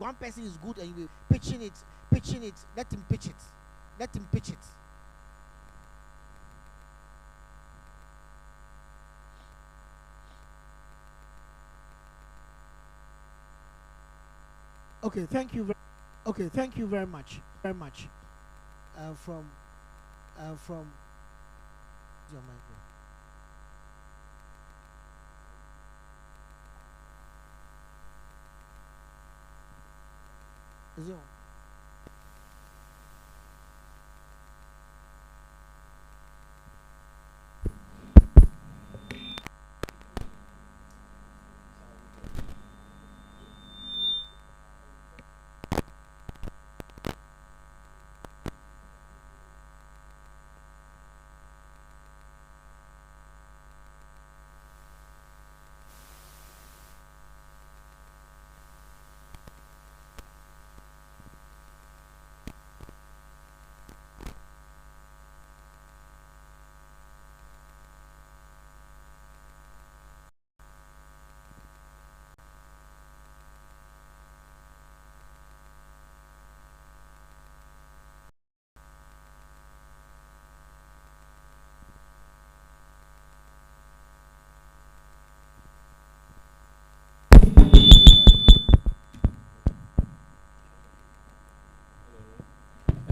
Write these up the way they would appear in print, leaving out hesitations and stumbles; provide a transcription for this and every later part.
one person is good and you be pitching it. Let him pitch it. Let him pitch it. Okay, thank you. Okay, thank you very much. Very much. From your mic. Is it on?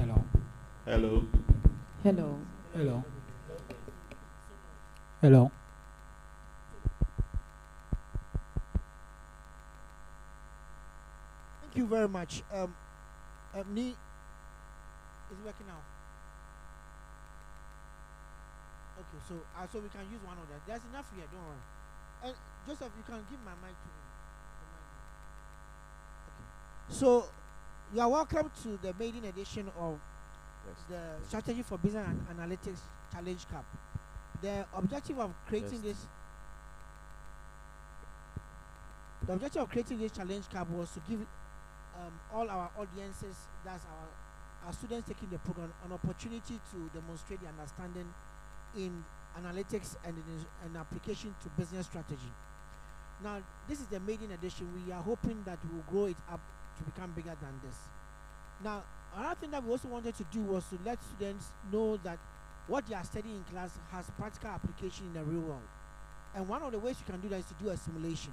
Hello. Hello. Hello. Hello. Hello. Thank you very much. Ni is it working now? Okay, so we can use one of that. There's enough here. Don't worry. And Joseph, you can give my mic to me. Okay. So you are welcome to the maiden edition of the Strategy for Business and Analytics Challenge Cup. The objective of creating Yes. this challenge cup was to give all our audiences, that's our students taking the program, an opportunity to demonstrate the understanding in analytics and in application to business strategy. Now, this is the maiden edition. We are hoping that we will grow it up to become bigger than this. Now, another thing that we also wanted to do was to let students know that what they are studying in class has practical application in the real world. And one of the ways you can do that is to do a simulation,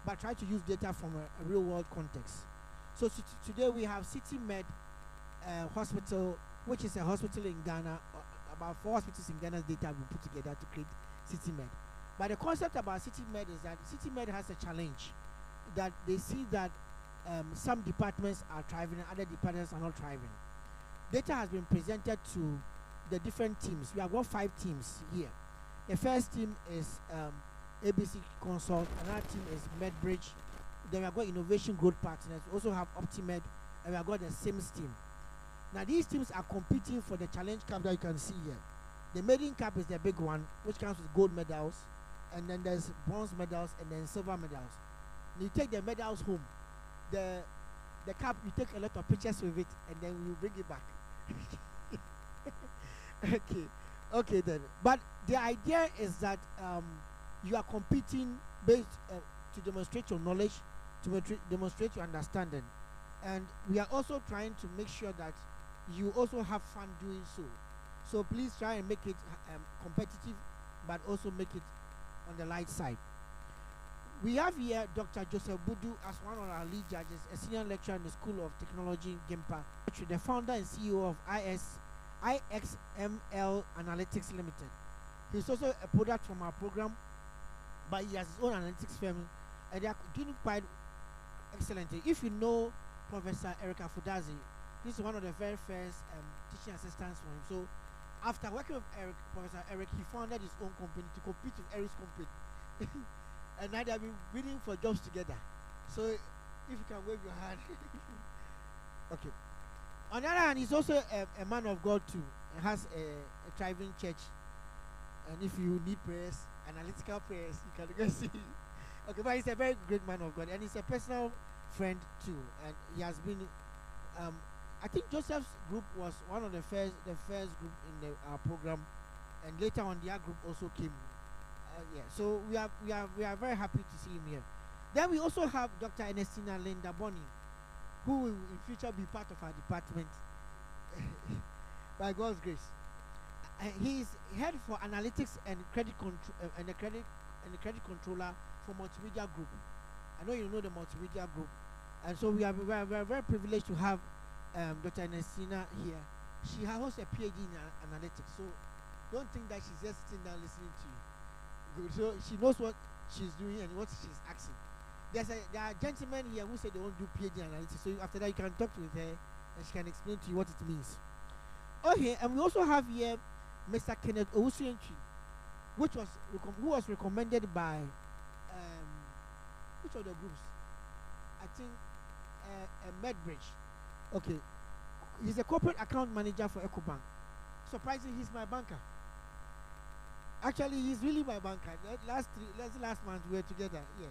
but try to use data from a real world context. So today we have City Med Hospital, which is a hospital in Ghana. About 4 hospitals in Ghana's data we put together to create City Med. But the concept about City Med is that City Med has a challenge that they see that some departments are thriving and other departments are not thriving. Data has been presented to the different teams. We have got 5 teams here. The first team is ABC Consult, another team is MedBridge. Then we have got Innovation Growth Partners. We also have OptiMed, and we have got the SIMS team. Now these teams are competing for the challenge cup that you can see here. The maiden cup is the big one, which comes with gold medals, and then there's bronze medals and then silver medals. You take the medals home. The cup, you take a lot of pictures with it, and then you bring it back. Okay then. But the idea is that you are competing based to demonstrate your knowledge, to demonstrate your understanding, and we are also trying to make sure that you also have fun doing so. So please try and make it competitive, but also make it on the light side. We have here Dr. Joseph Budu as one of our lead judges, a senior lecturer in the School of Technology, GIMPA, the founder and CEO of IXML Analytics Limited. He's also a product from our program, but he has his own analytics firm, and they are doing quite excellently. If you know Professor Eric Afudazi, this is one of the very first teaching assistants for him. So after working with Professor Eric, he founded his own company to compete with Eric's company. And now they have been bidding for jobs together. So if you can wave your hand. Okay. On the other hand, he's also a man of God too. He has a thriving church. And if you need prayers, analytical prayers, you can go see. Okay, but he's a very great man of God, and he's a personal friend too. And he has been, I think Joseph's group was one of the first group in our program, and later on their group also came. Yeah, so we are very happy to see him here. Then we also have Dr. Ernestina Linda Boni. who will in future be part of our department by God's grace. He's head for analytics and credit control and the credit controller for Multimedia Group. I know you know the Multimedia Group, and so we are very privileged to have Dr. Ernestina here. She has a PhD in analytics, so don't think that she's just sitting down listening to you. Good. So she knows what she's doing and what she's asking. There are gentlemen here who say they won't do PhD in analytics, so after that you can talk with her and she can explain to you what it means. Okay, and we also have here Mr. Kenneth Owusu-Entwi, who was recommended by which of the groups? I think Medbridge. Okay, he's a corporate account manager for EcoBank. Surprisingly, he's my banker. Actually, he's really my banker. Last month we were together. Yeah,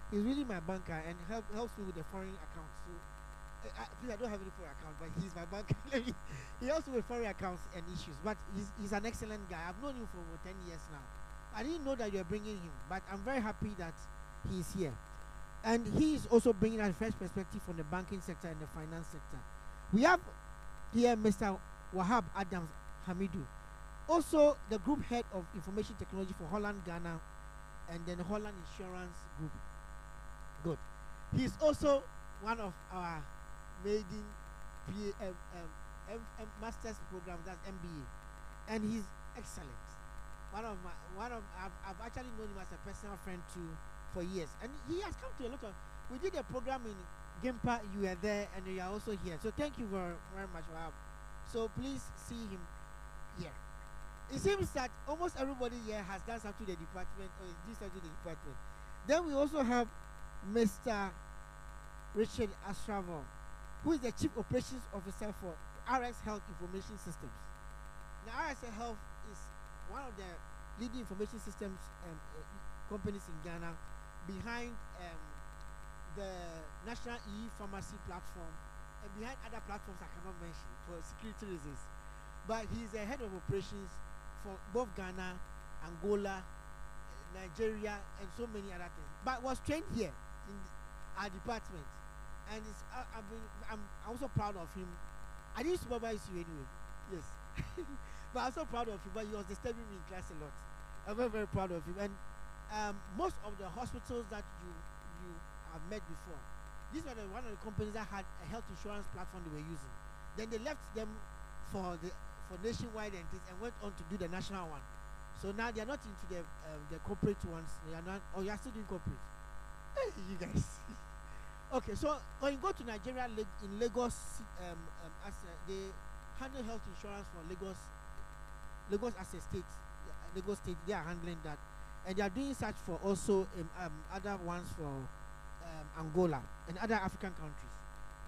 he's really my banker and helps me with the foreign accounts. So, please, I don't have any foreign accounts, but he's my banker. He helps me with foreign accounts and issues. But he's an excellent guy. I've known him for over 10 years now. I didn't know that you're bringing him, but I'm very happy that he's here. And he is also bringing a fresh perspective from the banking sector and the finance sector. We have here Mr. Wahab Adams Hamidu, also the group head of information technology for Holland Ghana and then Holland Insurance Group. Good. He's also one of our maiden master's programs, that's MBA, and he's excellent. I've actually known him as a personal friend too for years, and he has come to a lot of. We did a program in Gimpa, you were there, and you are also here. So thank you very, very much, Wahab. So please see him here. It seems that almost everybody here has done something to the department or is doing something to the department. Then we also have Mr. Richard Astravo, who is the Chief Operations Officer for RX Health Information Systems. Now, RX Health is one of the leading information systems companies in Ghana, behind the National E-Pharmacy platform and behind other platforms I cannot mention for security reasons. But he's the head of operations for both Ghana, Angola, Nigeria, and so many other things. But was trained here in our department, and I'm also proud of him. I didn't supervise you anyway, yes, but I'm so proud of him. But he was disturbing me in class a lot. I'm very, very proud of him. And most of the hospitals that you have met before, these were one of the companies that had a health insurance platform they were using. Then they left them for nationwide entities and went on to do the national one. So now they are not into the corporate ones. They are not. Oh, you are still doing corporate. Hey, you guys. Okay, so when you go to Nigeria in Lagos, they handle health insurance for Lagos as a state. Lagos State, they are handling that, and they are doing such for also other ones for Angola and other African countries.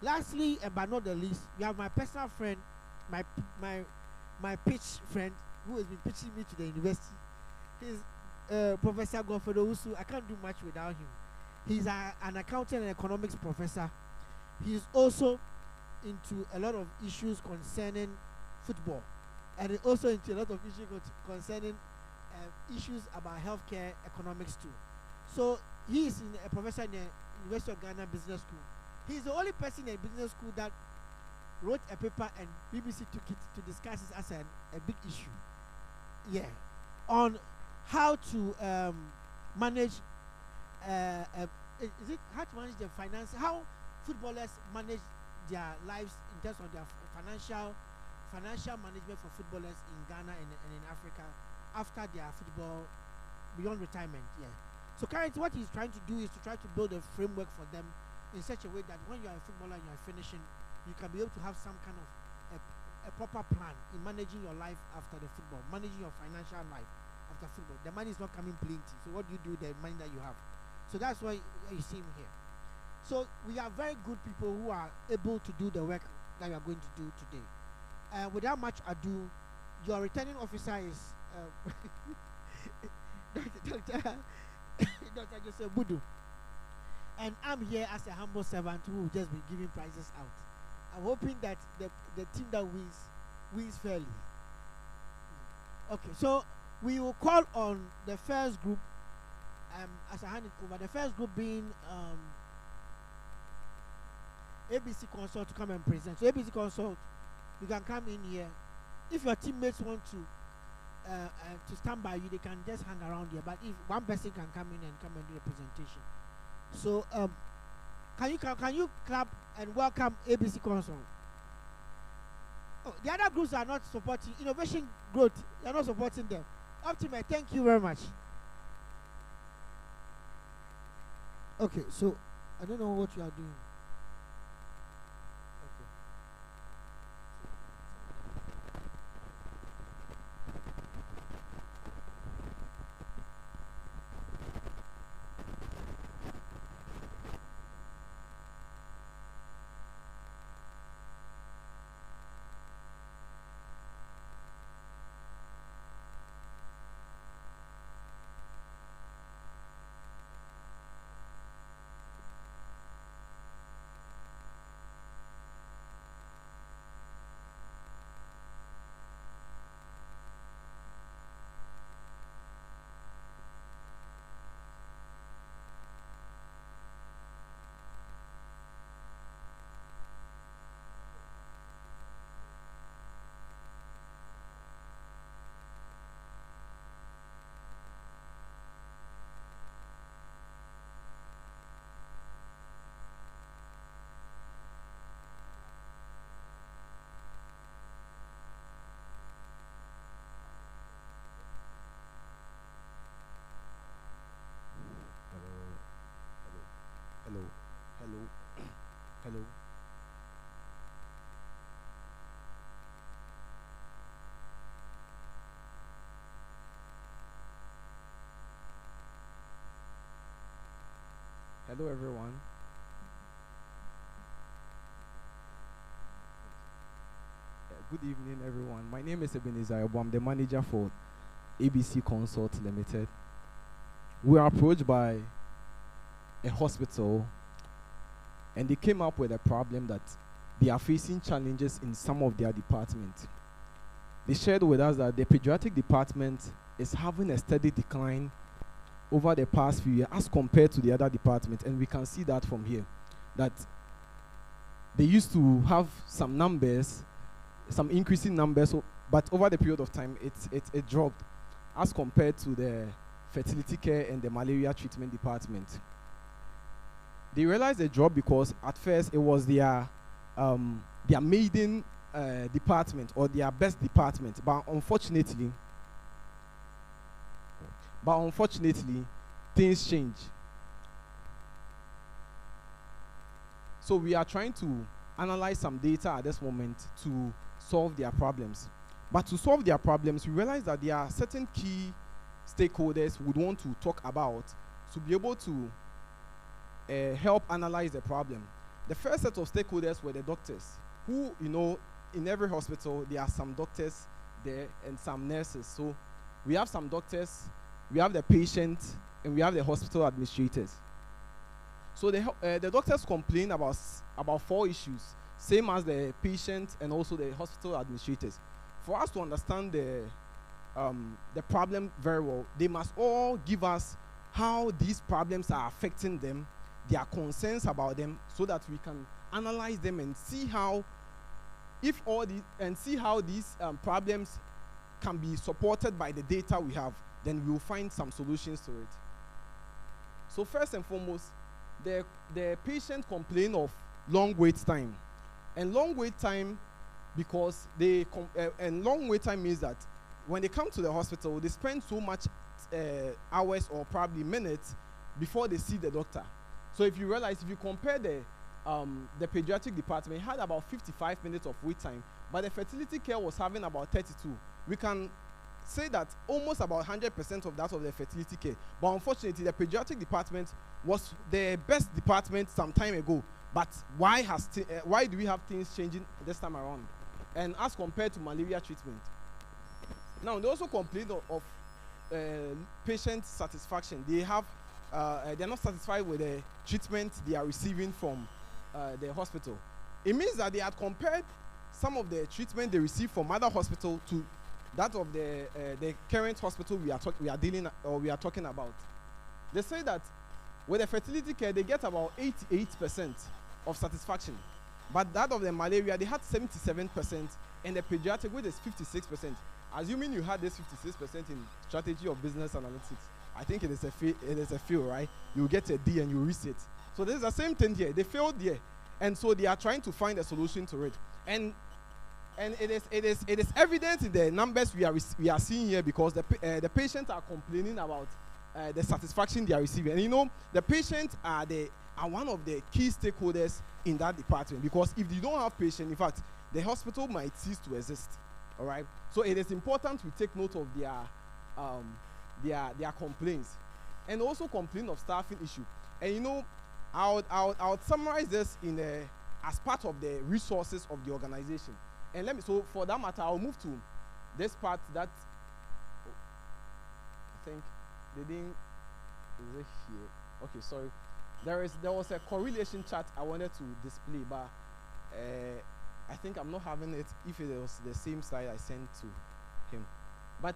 Lastly, but not the least, we have my personal friend, my pitch friend, who has been pitching me to the university. He's Professor Godfrey Owusu. I can't do much without him. He's an accountant and economics professor. He's also into a lot of issues concerning football, and also into a lot of issues concerning issues about healthcare economics too. So he is a professor in the University of Ghana Business School. He's the only person in a business school that wrote a paper and BBC took it to discuss it as a big issue. Yeah, on how to manage is it how to manage their finance, how footballers manage their lives in terms of their financial management for footballers in Ghana and in Africa after their football beyond retirement. Yeah. So currently what he's trying to do is to try to build a framework for them in such a way that when you are a footballer and you are finishing, you can be able to have some kind of a proper plan in managing your life after the football, managing your financial life after football. The money is not coming plenty. So what do you do with the money that you have? So that's why you see him here. So we are very good people who are able to do the work that we are going to do today. Without much ado, your returning officer is Dr. Joseph Budu. And I'm here as a humble servant who will just be giving prizes out. I'm hoping that the team that wins fairly. Okay, so we will call on the first group as I hand it over. The first group being ABC Consult to come and present. So ABC Consult, you can come in here. If your teammates want to stand by you, they can just hang around here. But if one person can come in and come and do the presentation, so can you clap and welcome ABC Consult? Oh, the other groups are not supporting Innovation Growth. They are not supporting them. Optima, thank you very much. Okay, so I don't know what you are doing. Hello. Hello, everyone. Good evening, everyone. My name is Ebenezer Yobo. I'm the manager for ABC Consult Limited. We are approached by a hospital, and they came up with a problem that they are facing challenges in some of their departments. They shared with us that the pediatric department is having a steady decline over the past few years as compared to the other departments, and we can see that from here, that they used to have some numbers, some increasing numbers, but over the period of time, it dropped as compared to the fertility care and the malaria treatment department. They realized the drop because at first it was their maiden department or their best department, but unfortunately things change. So we are trying to analyze some data at this moment to solve their problems. But to solve their problems, we realize that there are certain key stakeholders we would want to talk about to be able to help analyze the problem. The first set of stakeholders were the doctors, who, in every hospital, there are some doctors there and some nurses. So we have some doctors, we have the patient, and we have the hospital administrators. So the doctors complain about 4 issues, same as the patient and also the hospital administrators. For us to understand the problem very well, they must all give us how these problems are affecting them, their concerns about them, so that we can analyze them and see how these problems can be supported by the data we have. Then we will find some solutions to it. So first and foremost, the patient complain of long wait time, and long wait time because long wait time means that when they come to the hospital, they spend so much hours or probably minutes before they see the doctor. So if you compare the pediatric department, it had about 55 minutes of wait time, but the fertility care was having about 32. We can say that almost about 100% of that of the fertility care. But unfortunately, the pediatric department was the best department some time ago. But why do we have things changing this time around? And as compared to malaria treatment. Now, they also complain of patient satisfaction. They're not satisfied with the treatment they are receiving from the hospital. It means that they had compared some of the treatment they receive from other hospital to that of the current hospital we are talking about. They say that with the fertility care, they get about 88% of satisfaction. But that of the malaria, they had 77%, and the pediatric, which is 56%. Assuming you had this 56% in strategy of business analytics, I think it is a fail, right? You get a D and you reset. So this is the same thing here. They failed here, and so they are trying to find a solution to it. And it is evident in the numbers we are seeing here, because the patients are complaining about the satisfaction they are receiving. And you know, the patients are one of the key stakeholders in that department, because if you don't have patients, in fact, the hospital might cease to exist. All right. So it is important we take note of their complaints, and also complain of staffing issue. And you know, I'll summarize this as part of the resources of the organization. And so for that matter, I'll move to this part that I think they didn't. Is it here? Okay, sorry. There was a correlation chart I wanted to display, but I think I'm not having it if it was the same slide I sent to him. But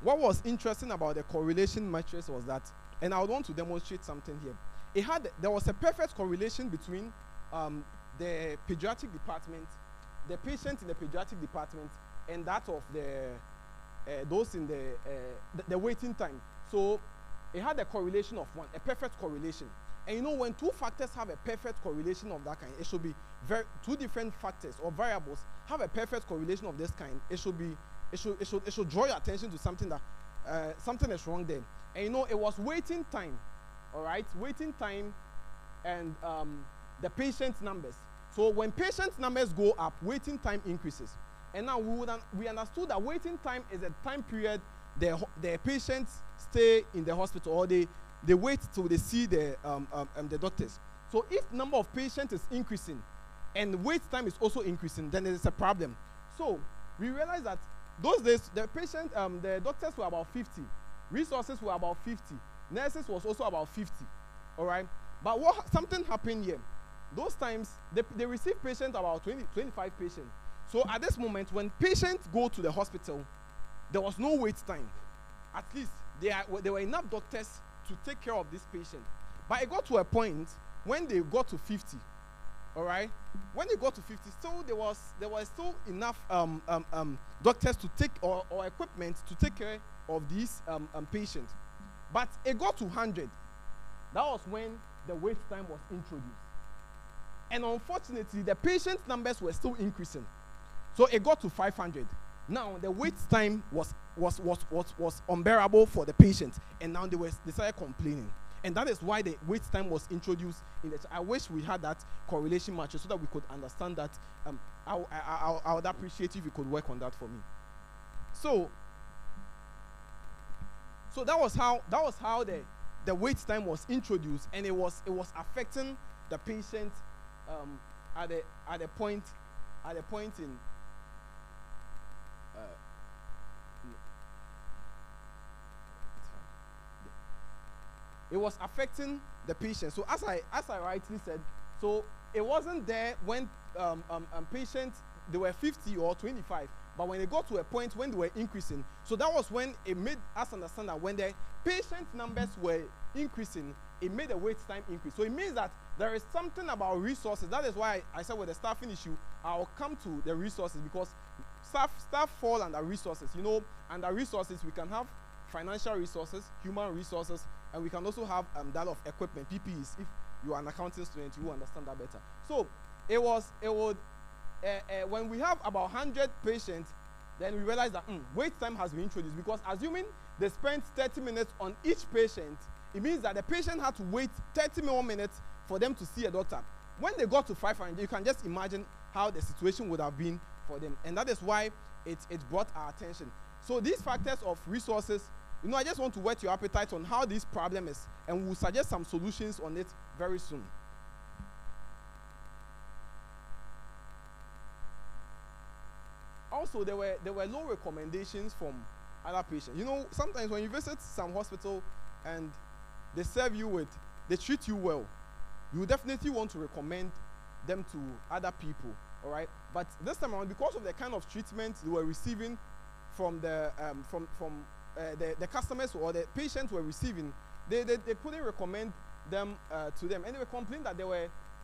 what was interesting about the correlation matrix was that, and I would want to demonstrate something here. There was a perfect correlation between the pediatric department, the patient in the pediatric department, and that of those in the waiting time. So it had a correlation of 1, a perfect correlation. And you know, when two factors have a perfect correlation of that kind, it should be two different factors or variables have a perfect correlation of this kind. It should draw your attention to something that something is wrong there. And you know, it was waiting time, all right, waiting time, and the patient numbers. So when patient numbers go up, waiting time increases. And now we understood that waiting time is a time period the patients stay in the hospital, or they wait till they see the doctors. So if number of patients is increasing and wait time is also increasing, then there is a problem. So we realized that those days the doctors were about 50, resources were about 50, nurses was also about 50. All right, but something happened here. Those times they receive patients about 25 patients. So at this moment, when patients go to the hospital, there was no wait time. At least there were enough doctors to take care of this patient. But it got to a point when they got to 50. All right, when they got to 50, still there was still enough doctors to take or equipment to take care of these patients. But it got to 100. That was when the wait time was introduced. And unfortunately, the patient numbers were still increasing. So it got to 500. Now the wait time was unbearable for the patients, and now they started complaining. And that is why the wait time was introduced in the. I wish we had that correlation matrix so that we could understand that. I would appreciate if you could work on that for me. So that was how the wait time was introduced, and it was affecting the patient at a point in. It was affecting the patient. So as I rightly said, so it wasn't there when patients, they were 50 or 25, but when it got to a point when they were increasing, so that was when it made us understand that when the patient numbers were increasing, it made the wait time increase. So it means that there is something about resources. That is why I said with the staffing issue, I'll come to the resources, because staff fall under resources. You know, under resources we can have financial resources, human resources, and we can also have that of equipment, PPEs. If you are an accounting student, you will understand that better. So when we have about 100 patients, then we realize that wait time has been introduced, because assuming they spent 30 minutes on each patient, it means that the patient had to wait 30 more minutes for them to see a doctor. When they got to 500, you can just imagine how the situation would have been for them, and that is why it brought our attention. So these factors of resources, you know, I just want to whet your appetite on how this problem is, and we'll suggest some solutions on it very soon. Also, there were low recommendations from other patients. You know, sometimes when you visit some hospital and they treat you well, you definitely want to recommend them to other people, all right? But this time around, because of the kind of treatment they were receiving from the customers or the patients were receiving, they couldn't recommend them to them, and they were complaining that they were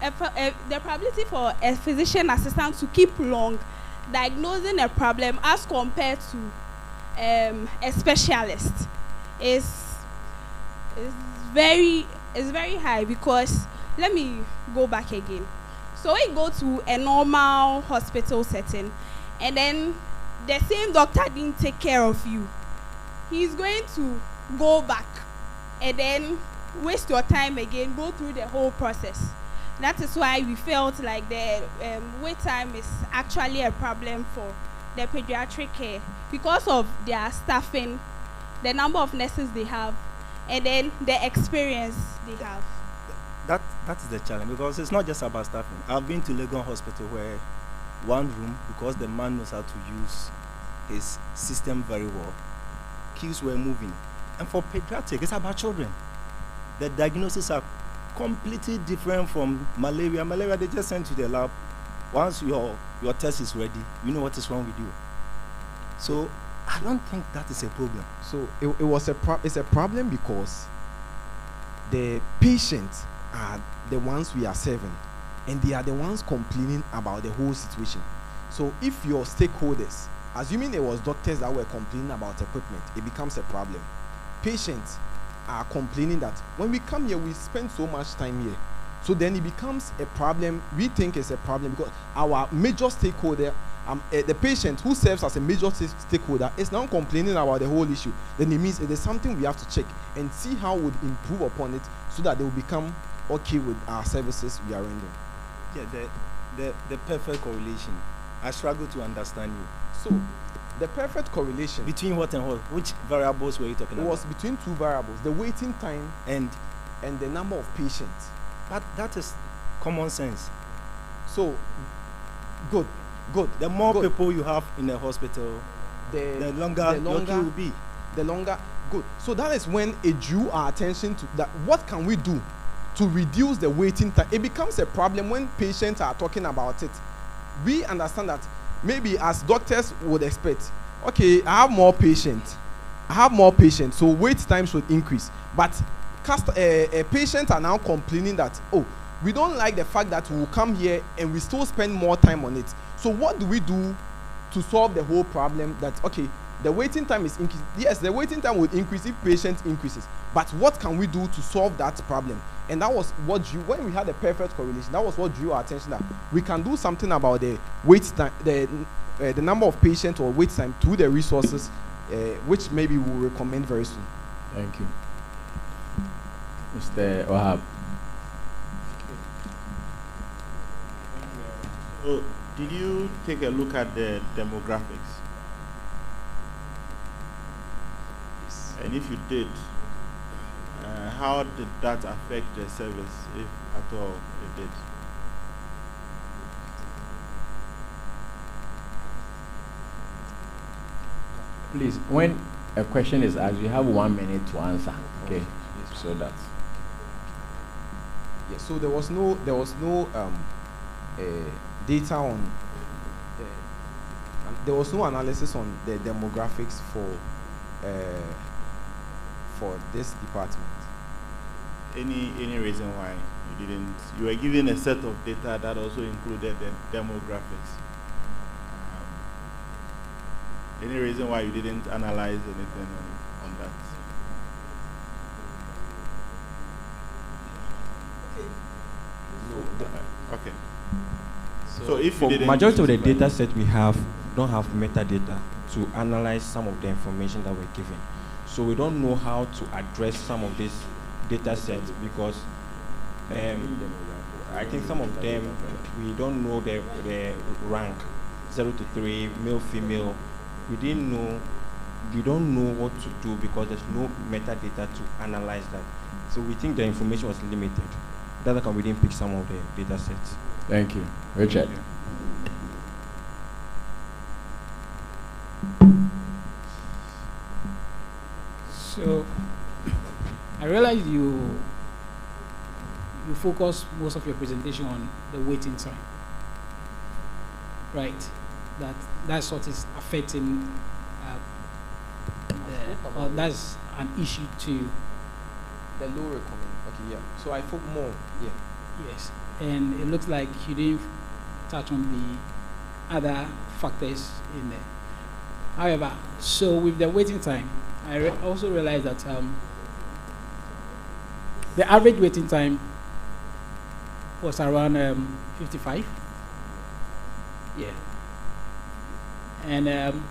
the probability for a physician assistant to keep long diagnosing a problem as compared to a specialist is very high, because let me go back again. So we go to a normal hospital setting, and then the same doctor didn't take care of you. He's going to go back and then waste your time again, go through the whole process. That is why we felt like the wait time is actually a problem for the pediatric care, because of their staffing, the number of nurses they have, and then the experience they have. That is the challenge, because it's not just about staffing. I've been to Legon Hospital where one room, because the man knows how to use his system very well, queues were moving. And for pediatric, it's about children. The diagnoses are completely different from malaria. Malaria, they just send to the lab. Once your test is ready, you know what is wrong with you. So I don't think that is a problem. So it's a problem because the patients are the ones we are serving, and they are the ones complaining about the whole situation. So if your stakeholders, assuming it was doctors that were complaining about equipment, it becomes a problem. Patients are complaining that when we come here, we spend so much time here. So then it becomes a problem. We think it's a problem because our major stakeholder, the patient who serves as a major stakeholder, is now complaining about the whole issue. Then it means it is something we have to check and see how we improve upon it, so that they will become okay with our services we are rendering. Yeah, the perfect correlation. I struggle to understand you. So the perfect correlation between what and what? Which variables were you talking about? Was between two variables: the waiting time and the number of patients. But that is common sense. So good. The more people you have in a hospital, the longer your queue will be. The longer. Good. So that is when it drew our attention to that. What can we do to reduce the waiting time? It becomes a problem when patients are talking about it. We understand that maybe as doctors would expect, okay, I have more patients, so wait time should increase. But patients are now complaining that, oh, we don't like the fact that we will come here and we still spend more time on it. So what do we do to solve the whole problem? That, okay, the waiting time is increased. Yes, the waiting time will increase if patient increases. But what can we do to solve that problem? And that was what drew, when we had the perfect correlation, that was what drew our attention, that we can do something about the wait time, the number of patients or wait time through the resources, which maybe we'll recommend very soon. Thank you. Mr. Wahab. So, did you take a look at the demographics? Yes. And if you did, how did that affect the service, if at all it did? Please, when a question is asked, you have 1 minute to answer. Okay. Yes. So that. Yes. So there was no data on. There was no analysis on the demographics for this department. Any reason why you didn't? You were given a set of data that also included the demographics. Any reason why you didn't analyze anything on that? Okay. So if you didn't, majority of the data set we have don't have metadata to analyze some of the information that we're given. So we don't know how to address some of these data sets because I think some of them we don't know the rank 0 to 3, male, female. We don't know what to do because there's no metadata to analyze that. So we think the information was limited. That's why we didn't pick some of the data sets. Thank you. Richard. So I realize you focus most of your presentation on the waiting time, right? That's what is affecting that's an issue to the low recommend. Okay, yeah. So I focus more. Yeah. Yes. and it looks like you didn't touch on the other factors in there. However, so with the waiting time, I also realized that the average waiting time was around 55. Yeah. And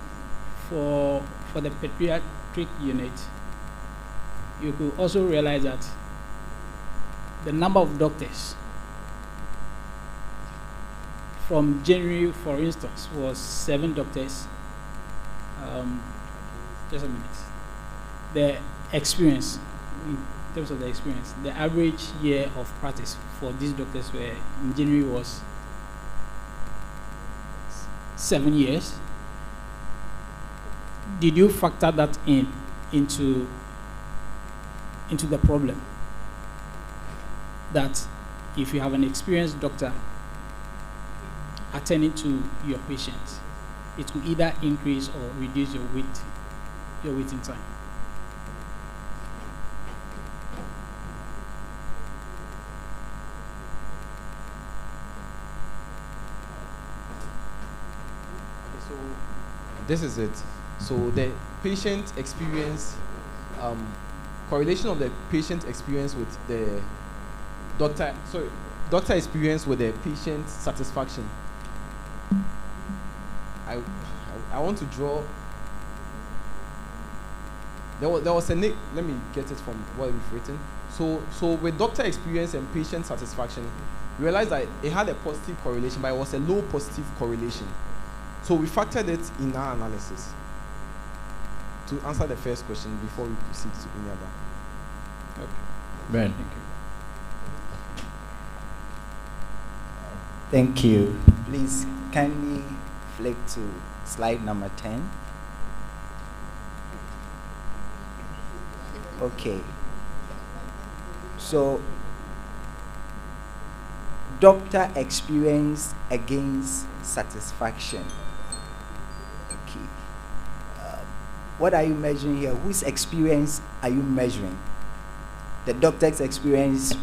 for the pediatric unit, you could also realize that the number of doctors from January, for instance, was 7 doctors. Just a minute. The experience, in terms of the experience, the average year of practice for these doctors were in January was 7 years. Did you factor that into the problem? That if you have an experienced doctor attending to your patients, it will either increase or reduce your waiting time. So this is it. So the patient experience, correlation of the patient experience with the doctor experience with the patient satisfaction. I want to draw. There was a let me get it from what we've written. So with doctor experience and patient satisfaction, we realized that it had a positive correlation, but it was a low positive correlation. So we factored it in our analysis to answer the first question before we proceed to any other. Okay. Ben. Thank you. Please kindly flick to slide number 10. Okay. So, doctor experience against satisfaction. Okay. What are you measuring here? Whose experience are you measuring? The doctor's experience.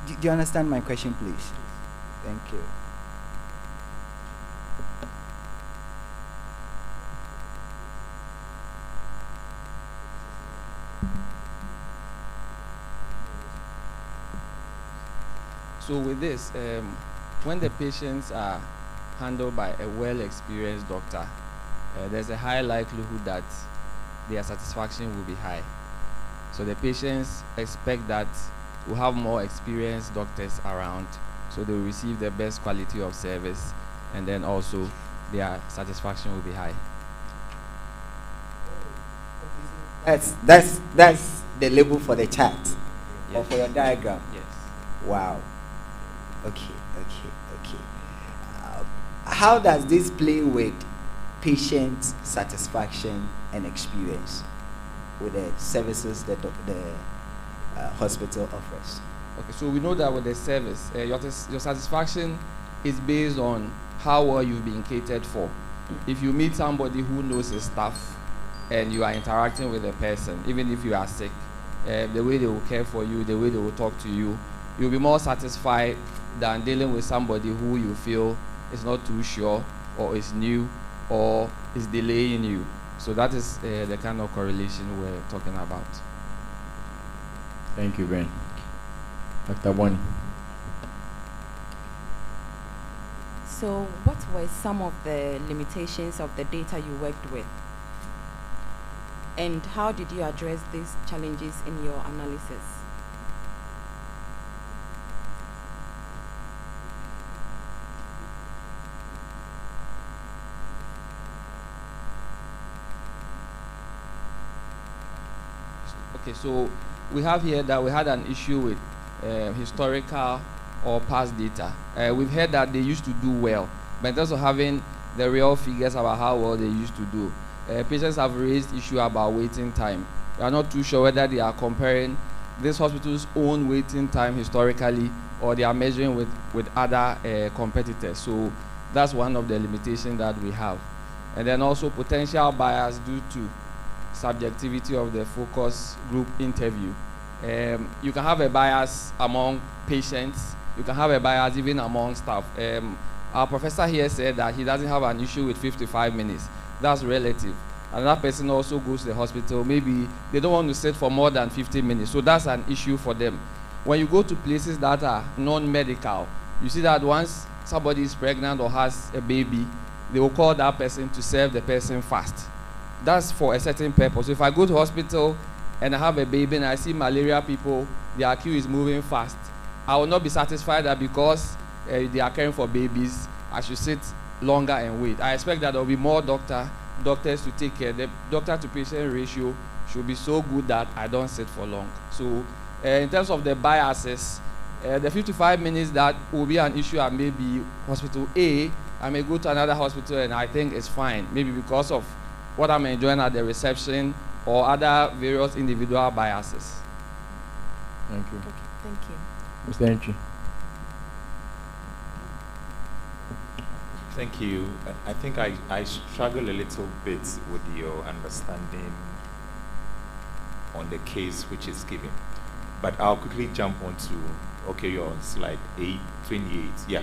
Do you understand my question, please? Thank you. So with this, when the patients are handled by a well-experienced doctor, there's a high likelihood that their satisfaction will be high. So the patients expect that we'll have more experienced doctors around, so they will receive the best quality of service, and then also their satisfaction will be high. That's the label for the chart, or for your diagram. Yes. Wow. Okay. How does this play with patient satisfaction and experience with the services that the hospital offers? Okay, so we know that with the service, your satisfaction is based on how well you've been catered for. If you meet somebody who knows his stuff and you are interacting with a person, even if you are sick, the way they will care for you, the way they will talk to you, you'll be more satisfied than dealing with somebody who you feel is not too sure, or is new, or is delaying you. So that is the kind of correlation we're talking about. Thank you, Ben. Dr. Bonnie. So what were some of the limitations of the data you worked with? And how did you address these challenges in your analysis? Okay, so we have here that we had an issue with historical or past data. We've heard that they used to do well, but in terms of having the real figures about how well they used to do, patients have raised issue about waiting time. We are not too sure whether they are comparing this hospital's own waiting time historically, or they are measuring with other competitors. So that's one of the limitations that we have. And then also potential bias due to subjectivity of the focus group interview. You can have a bias among patients. You can have a bias even among staff. Our professor here said that he doesn't have an issue with 55 minutes. That's relative. Another person also goes to the hospital. Maybe they don't want to sit for more than 50 minutes. So that's an issue for them. When you go to places that are non-medical, you see that once somebody is pregnant or has a baby, they will call that person to serve the person fast. That's for a certain purpose. If I go to hospital and I have a baby and I see malaria people, their queue is moving fast, I will not be satisfied that because they are caring for babies, I should sit longer and wait. I expect that there will be more doctors to take care. The doctor to patient ratio should be so good that I don't sit for long. So in terms of the biases, the 55 minutes that will be an issue at maybe hospital A, I may go to another hospital and I think it's fine, maybe because of what I'm enjoying at the reception or other various individual biases. Thank you. Okay, thank you. Mr. Entry. Thank you. I think I struggle a little bit with your understanding on the case which is given. But I'll quickly jump onto, okay, you're on slide 28. Yeah,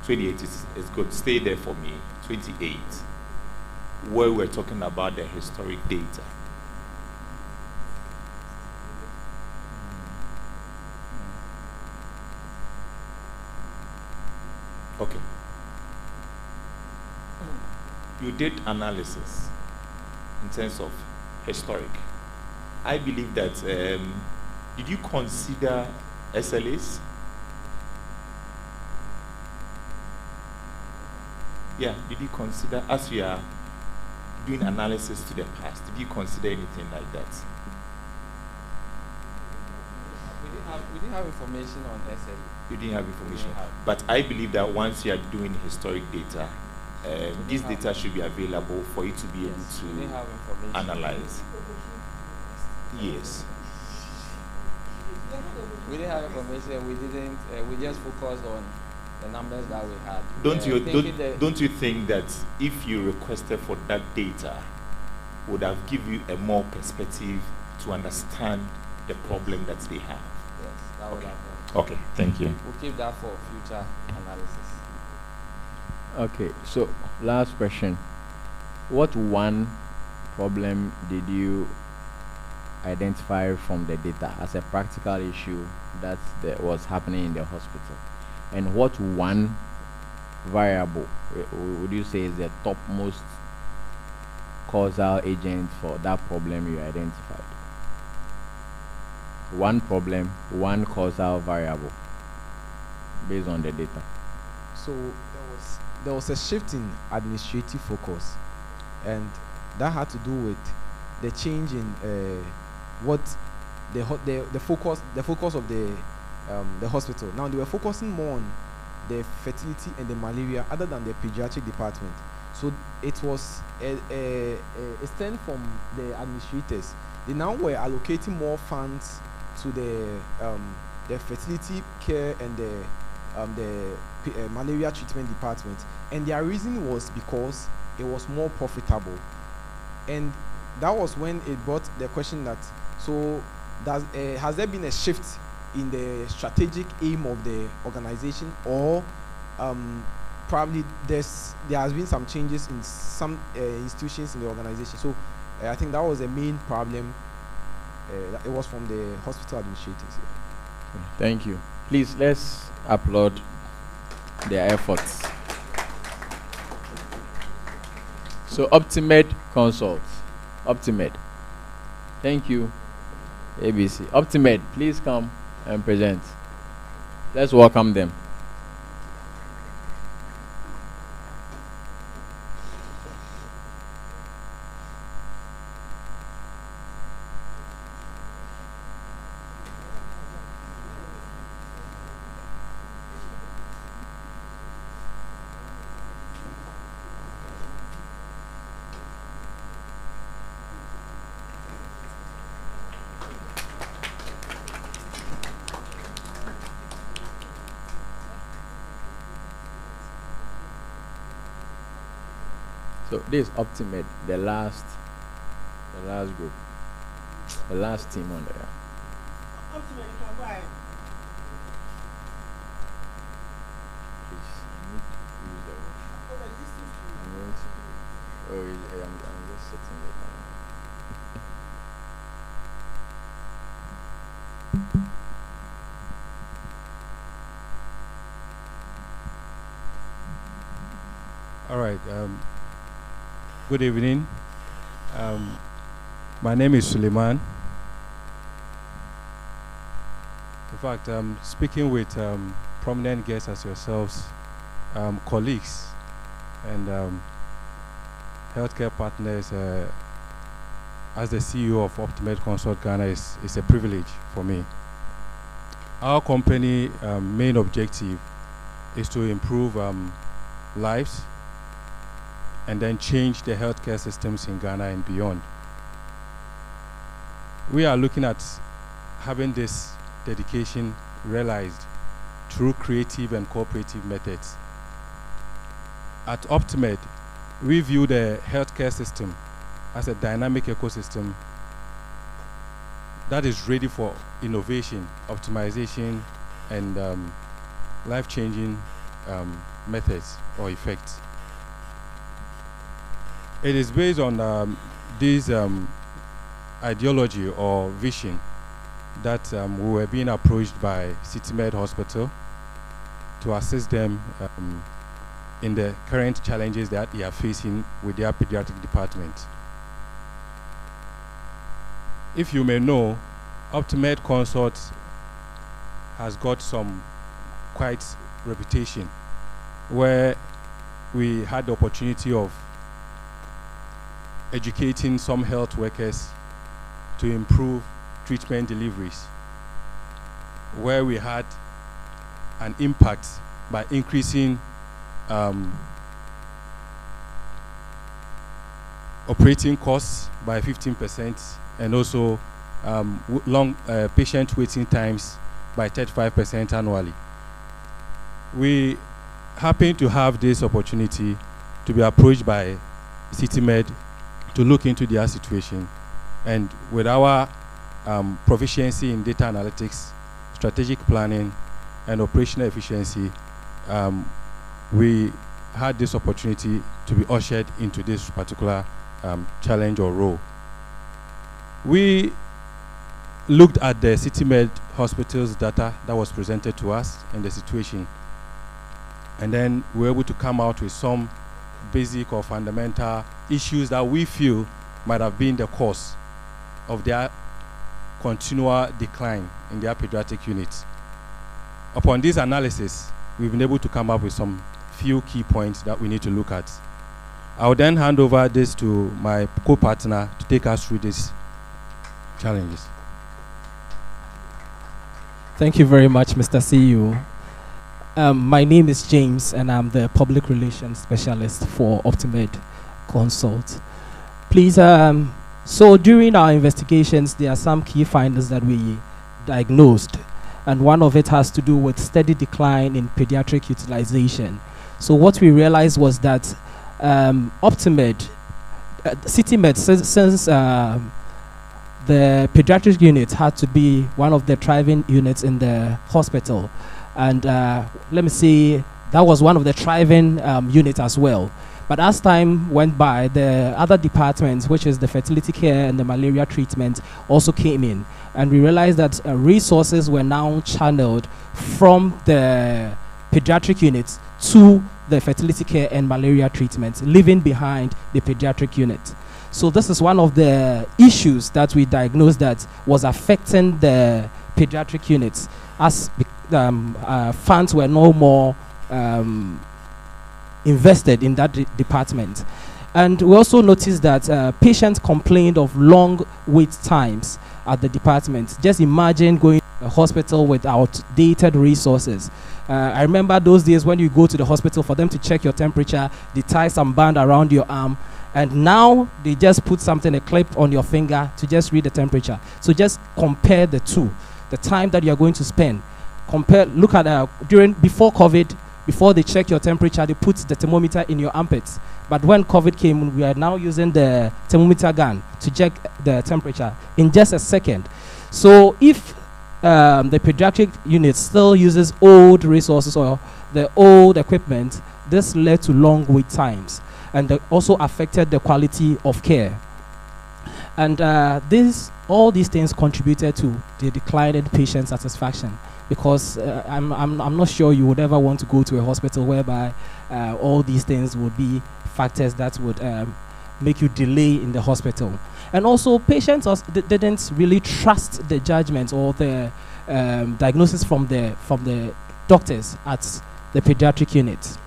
28 is good. Stay there for me. 28, where we're talking about the historic data. Okay. You did analysis in terms of historic. I believe that, did you consider SLAs? Yeah, did you consider, as you are doing analysis to the past, did you consider anything like that? We didn't have information on SLA. You didn't have information. But I believe that once you are doing historic data, this data should be available for you to be able to analyze. Yes. We didn't have information. We didn't. We just focused on the numbers that we had. Don't you think that if you requested for that data, would have given you a more perspective to understand the problem that they have? Yes, that would have helped. Okay, thank you. We'll keep that for future analysis. Okay, so last question. What one problem did you identify from the data as a practical issue that was happening in the hospital? And what one variable would you say is the topmost causal agent for that problem you identified? One problem, one causal variable based on the data. So there was a shift in administrative focus, and that had to do with the change in what the focus of the hospital. Now they were focusing more on the fertility and the malaria other than the pediatric department. So it was a stand from the administrators. They now were allocating more funds to the fertility care and the malaria treatment department, and their reason was because it was more profitable. And that was when it brought the question that, so has there been a shift in the strategic aim of the organization, or probably there has been some changes in some institutions in the organization? So I think that was the main problem. It was from the hospital administrators. Yeah. Thank you. Please, let's applaud their efforts. So Optimed Consult. Optimed. Thank you, ABC. Optimed, please come and present. Let's welcome them. So this is Optimed, the last group, the last team on there. Optimal, you can go ahead. I'm just sitting there now. All right. Good evening. My name is Suleiman. In fact, I'm speaking with prominent guests as yourselves, colleagues, and healthcare partners. As the CEO of Optimed Consult Ghana, is a privilege for me. Our company main objective is to improve lives and then change the healthcare systems in Ghana and beyond. We are looking at having this dedication realized through creative and cooperative methods. At Optimed, we view the healthcare system as a dynamic ecosystem that is ready for innovation, optimization, and life-changing methods or effects. It is based on this ideology or vision that we were being approached by CityMed Hospital to assist them in the current challenges that they are facing with their pediatric department. If you may know, Optimed Consult has got some quite reputation where we had the opportunity of educating some health workers to improve treatment deliveries, where we had an impact by increasing operating costs by 15% and also patient waiting times by 35% annually. We happen to have this opportunity to be approached by CityMed to look into their situation, and with our proficiency in data analytics, strategic planning, and operational efficiency, we had this opportunity to be ushered into this particular challenge or role. We looked at the CityMed Hospital's data that was presented to us and the situation, and then we were able to come out with some basic or fundamental issues that we feel might have been the cause of their continual decline in their pediatric units. Upon this analysis, we've been able to come up with some few key points that we need to look at. I will then hand over this to my co-partner to take us through these challenges. Thank you very much, Mr. CEO. My name is James, and I'm the Public Relations Specialist for Optimed Consult. Please, so during our investigations, there are some key findings that we diagnosed, and one of it has to do with steady decline in pediatric utilization. So what we realized was that Optimed, CityMed, since the pediatric unit had to be one of the thriving units in the hospital, and let me see, that was one of the thriving units as well. But as time went by, the other departments, which is the fertility care and the malaria treatment, also came in. And we realized that resources were now channeled from the pediatric units to the fertility care and malaria treatment, leaving behind the pediatric unit. So this is one of the issues that we diagnosed that was affecting the pediatric units, as funds were no more invested in that department. And we also noticed that patients complained of long wait times at the department. Just imagine going to a hospital with outdated resources. I remember those days when you go to the hospital for them to check your temperature, they tie some band around your arm, and now they just put something, a clip on your finger to just read the temperature. So just compare the two, the time that you're going to spend. Look at before COVID, before they check your temperature, they put the thermometer in your armpits. But when COVID came, we are now using the thermometer gun to check the temperature in just a second. So if the pediatric unit still uses old resources or the old equipment, this led to long wait times and also affected the quality of care. And all these things contributed to the decline in patient satisfaction, because I'm not sure you would ever want to go to a hospital whereby all these things would be factors that would make you delay in the hospital. And also, patients didn't really trust the judgment or the diagnosis from the doctors at the pediatric unit.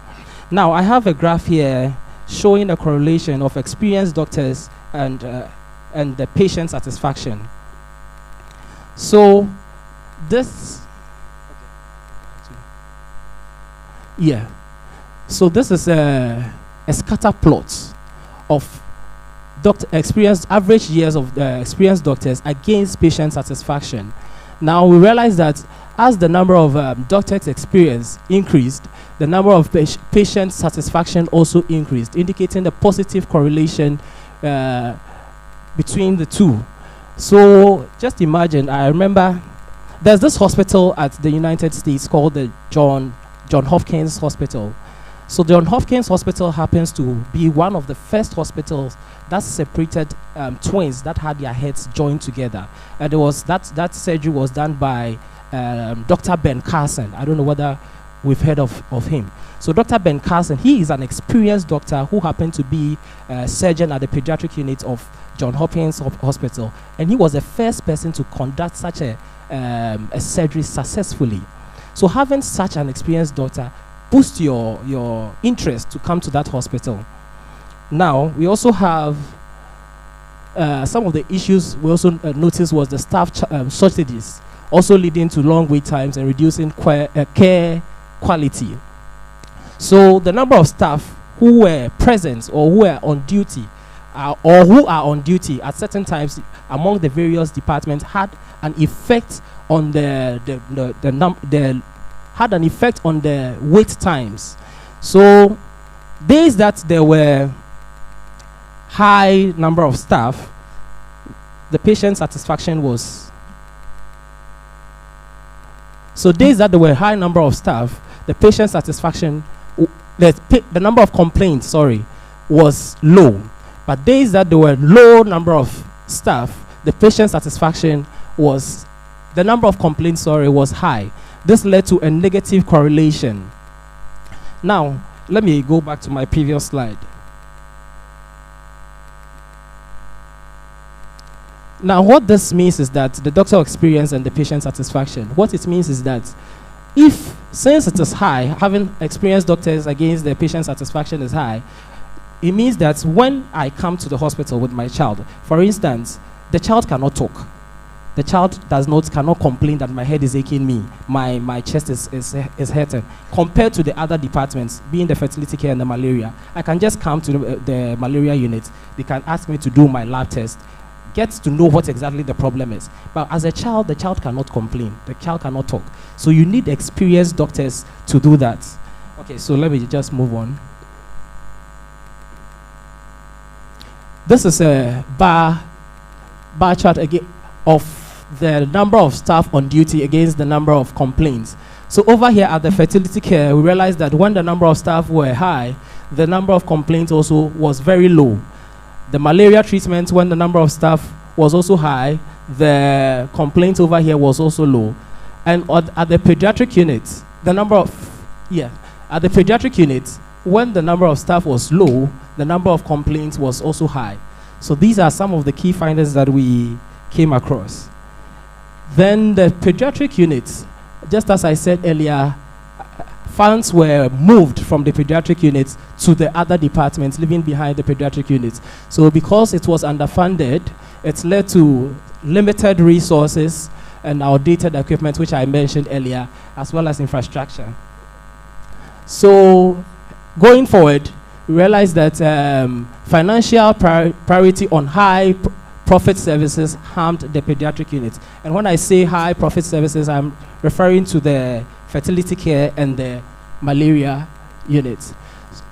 Now, I have a graph here showing a correlation of experienced doctors and the patient satisfaction. So, this, yeah. So this is a scatter plot of average years of experienced doctors against patient satisfaction. Now we realize that as the number of doctors' experience increased, the number of patient satisfaction also increased, indicating the positive correlation between the two. So just imagine, I remember there's this hospital at the United States called the John Hopkins Hospital. So John Hopkins Hospital happens to be one of the first hospitals that separated twins that had their heads joined together. And it was that surgery was done by Dr. Ben Carson. I don't know whether we've heard of him. So Dr. Ben Carson, he is an experienced doctor who happened to be a surgeon at the pediatric unit of John Hopkins Hospital. And he was the first person to conduct such a surgery successfully. So having such an experienced doctor boosts your interest to come to that hospital. Now, we also have some of the issues we also noticed was the staff shortages, also leading to long wait times and reducing care quality. So the number of staff who were present or who were on duty or who are on duty at certain times among the various departments had an effect on the wait times. So days that there were high number of staff, the patient satisfaction was. So days that there were high number of staff, the patient satisfaction, the number of complaints, was low. But days that there were low number of staff, the patient satisfaction was, the number of complaints, was high. This led to a negative correlation. Now, let me go back to my previous slide. Now, what this means is that the doctor experience and the patient satisfaction. What it means is that since it is high, having experienced doctors against the patient satisfaction is high, it means that when I come to the hospital with my child, for instance, the child cannot talk. The child cannot complain that my head is aching me, my chest is hurting. Compared to the other departments, being the fertility care and the malaria, I can just come to the malaria unit. They can ask me to do my lab test, get to know what exactly the problem is. But as a child, the child cannot complain. The child cannot talk. So you need experienced doctors to do that. Okay, so let me just move on. This is a bar chart again of the number of staff on duty against the number of complaints. So over here at the fertility care, we realized that when the number of staff were high, the number of complaints also was very low. The malaria treatment, when the number of staff was also high, the complaints over here was also low. And at the pediatric unit, at the pediatric unit, when the number of staff was low, the number of complaints was also high. So these are some of the key findings that we came across. Then the pediatric units, just as I said earlier, funds were moved from the pediatric units to the other departments, leaving behind the pediatric units. So because it was underfunded, it led to limited resources and outdated equipment, which I mentioned earlier, as well as infrastructure. So going forward, we realized that financial priority on high profit services harmed the pediatric units. And when I say high profit services, I'm referring to the fertility care and the malaria units.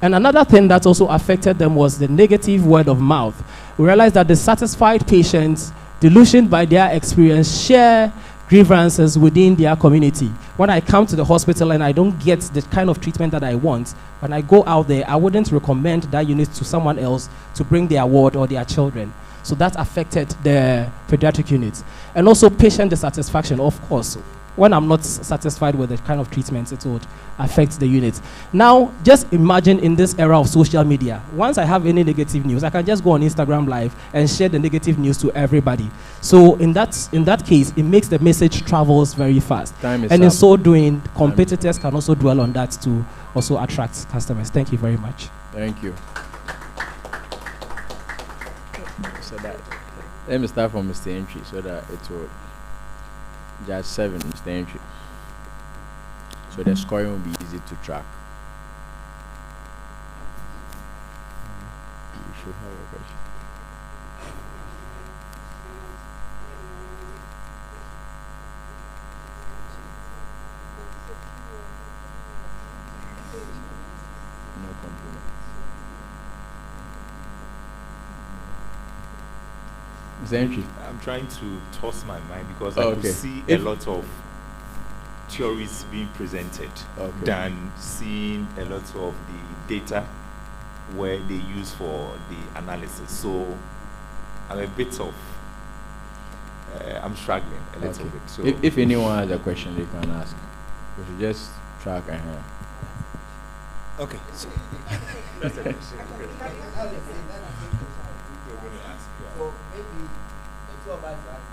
And another thing that also affected them was the negative word of mouth. We realized that the satisfied patients, delusioned by their experience, share grievances within their community. When I come to the hospital and I don't get the kind of treatment that I want, when I go out there, I wouldn't recommend that unit to someone else to bring their ward or their children. So that affected the pediatric units. And also patient dissatisfaction, of course. When I'm not satisfied with the kind of treatments, it would affect the unit. Now, just imagine in this era of social media, once I have any negative news, I can just go on Instagram Live and share the negative news to everybody. So in that case, it makes the message travels very fast. Time is and up. in so doing, competitors can also dwell on that to also attract customers. Thank you very much. Thank you. So that, let me start from Mr. Entry so that it will just 7, Mr. Entry. So the scoring will be easy to track. You should have a question. No compliment. Mr. Entry. I'm trying to toss my mind because Oh, I could okay. see If- a lot of theories being presented Okay. than seeing a lot of the data where they use for the analysis. So I'm a bit of, I'm struggling a little Okay. bit. So If anyone has a question, they can ask. We should just track and Okay. So that's a question.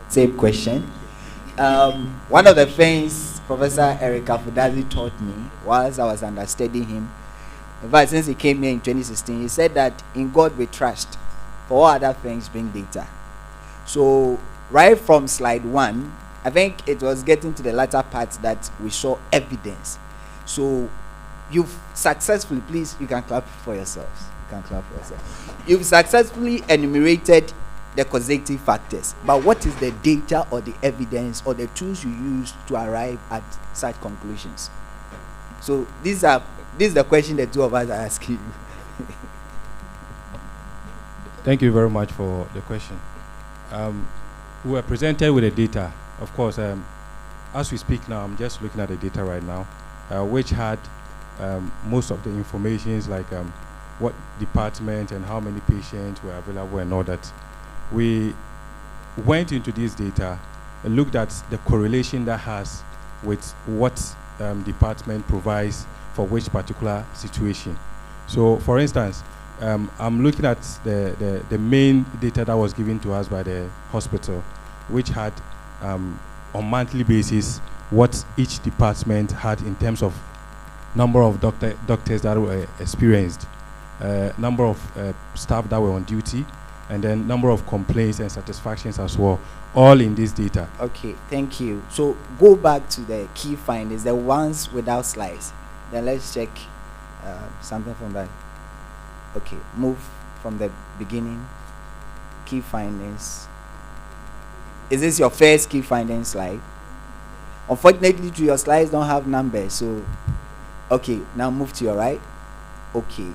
Same question. One of the things Professor Eric Afudazi taught me whilst I was understudying him, in fact, since he came here in 2016, he said that in God we trust. For all other things, bring data. So, right from slide 1, I think it was getting to the latter part that we saw evidence. So, you've successfully, please, you can clap for yourselves. You can clap for yourself. You've successfully enumerated the causative factors, but what is the data or the evidence or the tools you use to arrive at such conclusions? So this is the question the two of us are asking you. Thank you very much for the question. We were presented with the data. Of course, as we speak now, I'm just looking at the data right now, which had most of the informations like what department and how many patients were available and all that. We went into this data and looked at the correlation that has with what department provides for which particular situation. So, for instance, I'm looking at the main data that was given to us by the hospital, which had on monthly basis what each department had in terms of number of doctors that were experienced, number of staff that were on duty, and then number of complaints and satisfactions as well, all in this data. Okay, thank you. So go back to the key findings, the ones without slides. Then let's check something from that. Okay, move from the beginning. Key findings. Is this your first key findings slide? Unfortunately, your slides don't have numbers. So, okay, now move to your right. Okay.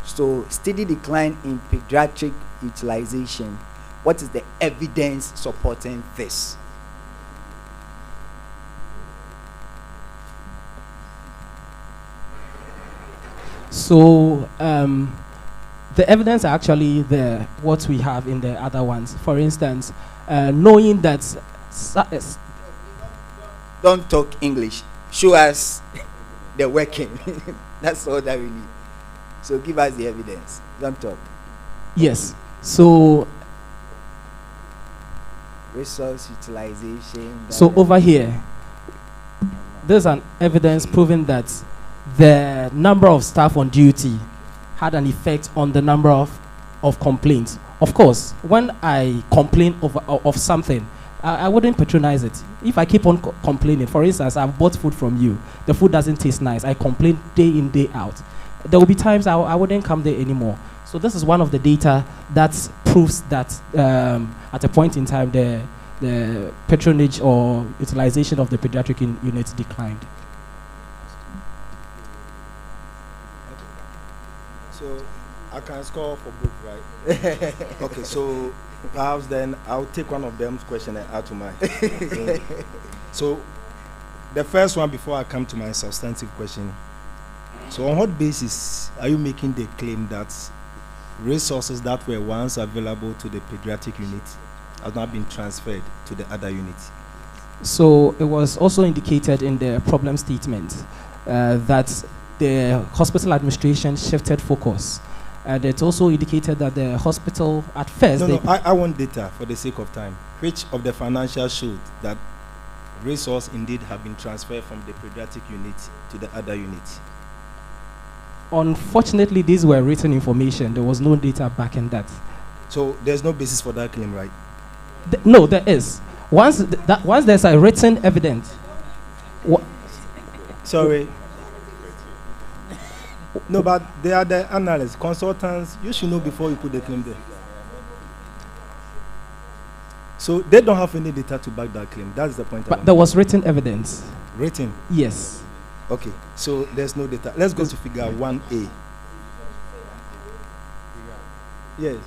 So, steady decline in pediatric utilization. What is the evidence supporting this? So the evidence are actually what we have in the other ones. For instance, knowing that don't talk English. Show us the working. That's all that we need. So give us the evidence. Don't talk. Yes. So resource utilization. So over here, there's an evidence proving that the number of staff on duty had an effect on the number of complaints. Of course, when I complain of something, I wouldn't patronize it. If I keep on complaining, for instance, I've bought food from you, the food doesn't taste nice, I complain day in, day out. There will be times I wouldn't come there anymore. So this is one of the data that proves that at a point in time, the patronage or utilization of the pediatric units declined. So I can score for both, right? Okay, so Perhaps then I'll take one of them's question and add to mine. So, the first one before I come to my substantive question. So, on what basis are you making the claim that resources that were once available to the pediatric unit have not been transferred to the other unit? So it was also indicated in the problem statement that the hospital administration shifted focus. And it also indicated that the hospital at first... I want data for the sake of time. Which of the financials showed that resources indeed have been transferred from the pediatric unit to the other unit? Unfortunately, these were written information. There was no data backing that. So there's no basis for that claim, right? No, there is. Once there's a written evidence. Sorry. No, but they are the analysts, consultants. You should know before you put the claim there. So they don't have any data to back that claim. That's the point. But there was written evidence. Written? Yes. Okay, so there's no data. Let's go to figure 1A. Yes.